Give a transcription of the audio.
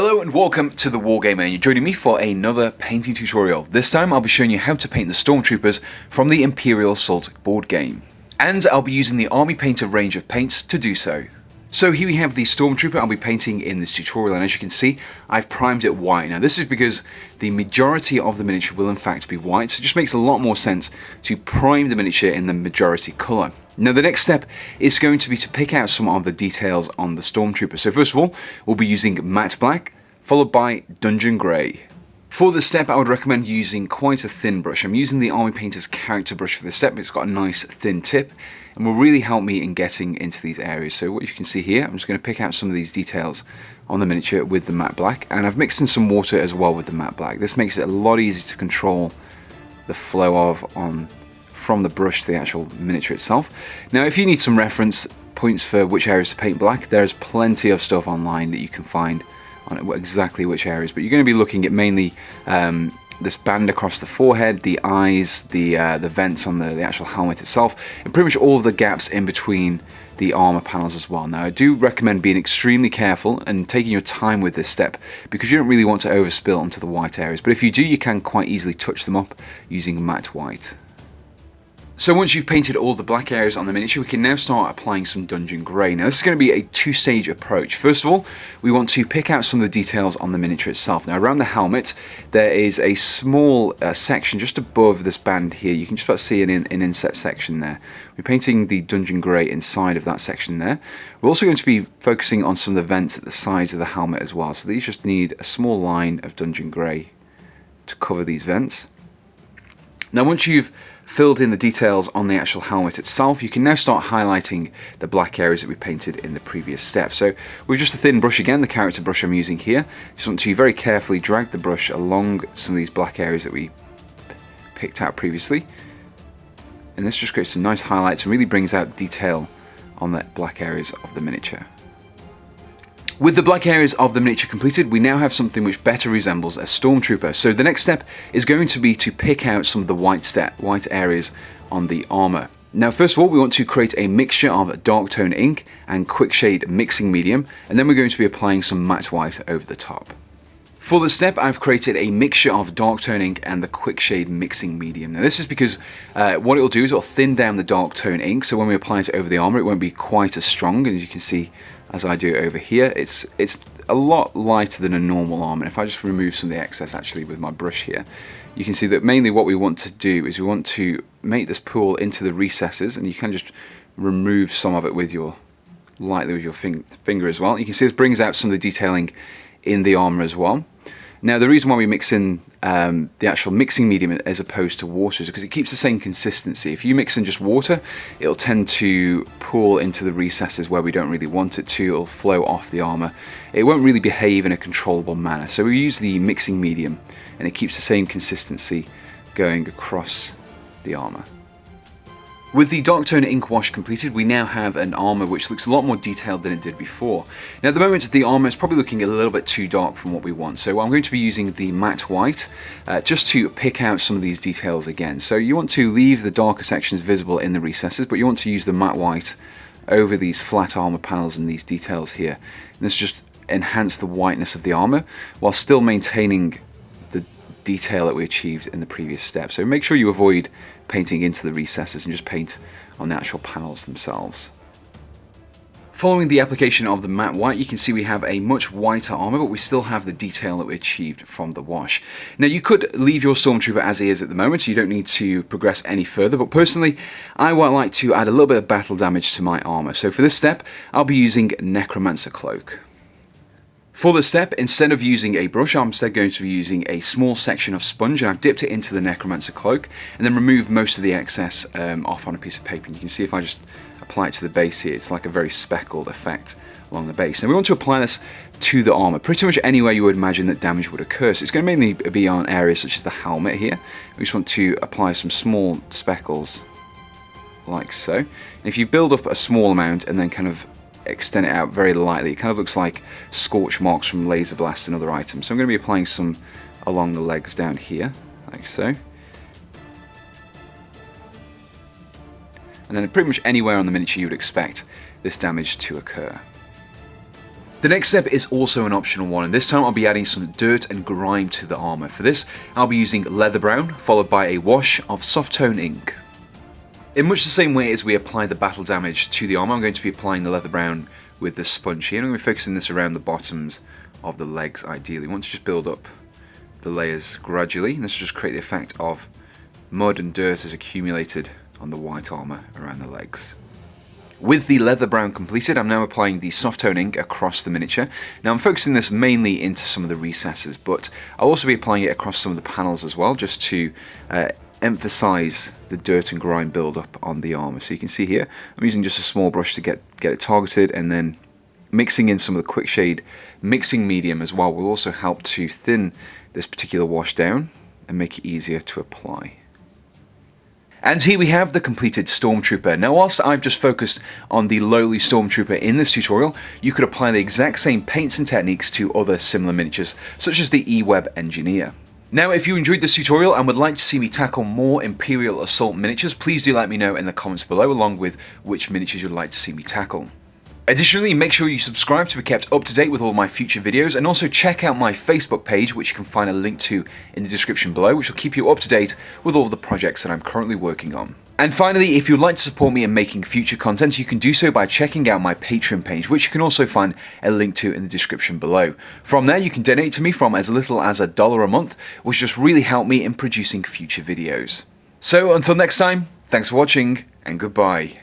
Hello and welcome to the Wargamer, and you're joining me for another painting tutorial. This time I'll be showing you how to paint the Stormtroopers from the Imperial Assault board game. And I'll be using the Army Painter range of paints to do so. So here we have the Stormtrooper I'll be painting in this tutorial, and as you can see, I've primed it white. Now this is because the majority of the miniature will in fact be white, so it just makes a lot more sense to prime the miniature in the majority colour. Now the next step is going to be to pick out some of the details on the Stormtrooper. So first of all, we'll be using matte black, followed by dungeon grey. For this step I would recommend using quite a thin brush. I'm using the Army Painter's character brush for this step. It's got a nice thin tip and will really help me in getting into these areas. So what you can see here, I'm just going to pick out some of these details on the miniature with the matte black, and I've mixed in some water as well with the matte black. This makes it a lot easier to control the flow of from the brush to the actual miniature itself. Now if you need some reference points for which areas to paint black, there's plenty of stuff online that you can find on exactly which areas, but you're going to be looking at mainly this band across the forehead, the eyes, the vents on the actual helmet itself, and pretty much all of the gaps in between the armor panels as well. Now I do recommend being extremely careful and taking your time with this step, because you don't really want to overspill onto the white areas, but if you do, you can quite easily touch them up using matte white. So once you've painted all the black areas on the miniature, we can now start applying some dungeon grey. Now this is going to be a two-stage approach. First of all, we want to pick out some of the details on the miniature itself. Now around the helmet, there is a small section just above this band here. You can just about see an inset section there. We're painting the dungeon grey inside of that section there. We're also going to be focusing on some of the vents at the sides of the helmet as well. So these just need a small line of dungeon grey to cover these vents. Now once you've filled in the details on the actual helmet itself, you can now start highlighting the black areas that we painted in the previous step. So with just a thin brush again, the character brush I'm using here, just want to very carefully drag the brush along some of these black areas that we picked out previously. And this just creates some nice highlights and really brings out detail on the black areas of the miniature. With the black areas of the miniature completed, we now have something which better resembles a Stormtrooper. So the next step is going to be to pick out some of the white areas on the armor. Now first of all, we want to create a mixture of dark tone ink and quick shade mixing medium, and then we're going to be applying some matte white over the top. For this step, I've created a mixture of dark tone ink and the quick shade mixing medium. Now this is because what it will do is it will thin down the dark tone ink, so when we apply it over the armor, it won't be quite as strong. And as you can see, as I do over here, it's a lot lighter than a normal armor. And if I just remove some of the excess actually with my brush here, you can see that mainly what we want to do is we want to make this pool into the recesses, and you can just remove some of it with lightly with your finger as well. You can see this brings out some of the detailing in the armor as well. Now the reason why we mix in the actual mixing medium as opposed to water is because it keeps the same consistency. If you mix in just water, it'll tend to pool into the recesses where we don't really want it to. It'll flow off the armor. It won't really behave in a controllable manner. So we use the mixing medium, and it keeps the same consistency going across the armor. With the dark tone ink wash completed, we now have an armor which looks a lot more detailed than it did before. Now at the moment the armor is probably looking a little bit too dark from what we want, so I'm going to be using the matte white just to pick out some of these details again. So you want to leave the darker sections visible in the recesses, but you want to use the matte white over these flat armor panels and these details here. And this just enhance the whiteness of the armor while still maintaining the detail that we achieved in the previous step. So make sure you avoid painting into the recesses and just paint on the actual panels themselves. Following the application of the matte white, you can see we have a much whiter armor, but we still have the detail that we achieved from the wash. Now you could leave your Stormtrooper as he is at the moment, so you don't need to progress any further, but personally I would like to add a little bit of battle damage to my armor. So for this step I'll be using Necromancer Cloak. For this step, instead of using a brush, I'm instead going to be using a small section of sponge, and I've dipped it into the Necromancer Cloak and then removed most of the excess off on a piece of paper. And you can see if I just apply it to the base here, it's like a very speckled effect along the base. Now we want to apply this to the armor, pretty much anywhere you would imagine that damage would occur. So it's going to mainly be on areas such as the helmet here. We just want to apply some small speckles like so. And if you build up a small amount and then kind of extend it out very lightly, it kind of looks like scorch marks from laser blasts and other items. So I'm going to be applying some along the legs down here, like so. And then pretty much anywhere on the miniature you would expect this damage to occur. The next step is also an optional one, and this time I'll be adding some dirt and grime to the armor. For this, I'll be using leather brown, followed by a wash of soft tone ink. In much the same way as we apply the battle damage to the armor, I'm going to be applying the leather brown with the sponge here, and I'm going to be focusing this around the bottoms of the legs ideally. We want to just build up the layers gradually, and this will just create the effect of mud and dirt has accumulated on the white armor around the legs. With the leather brown completed, I'm now applying the soft tone ink across the miniature. Now I'm focusing this mainly into some of the recesses, but I'll also be applying it across some of the panels as well, just to emphasize the dirt and grime build-up on the armor. So you can see here, I'm using just a small brush to get it targeted, and then mixing in some of the quick shade mixing medium as well will also help to thin this particular wash down and make it easier to apply. And here we have the completed Stormtrooper. Now whilst I've just focused on the lowly Stormtrooper in this tutorial, you could apply the exact same paints and techniques to other similar miniatures, such as the E-Web Engineer. Now if you enjoyed this tutorial and would like to see me tackle more Imperial Assault miniatures, please do let me know in the comments below, along with which miniatures you'd like to see me tackle. Additionally, make sure you subscribe to be kept up to date with all my future videos, and also check out my Facebook page, which you can find a link to in the description below, which will keep you up to date with all the projects that I'm currently working on. And finally, if you'd like to support me in making future content, you can do so by checking out my Patreon page, which you can also find a link to in the description below. From there, you can donate to me from as little as $1 a month, which just really help me in producing future videos. So until next time, thanks for watching, and goodbye.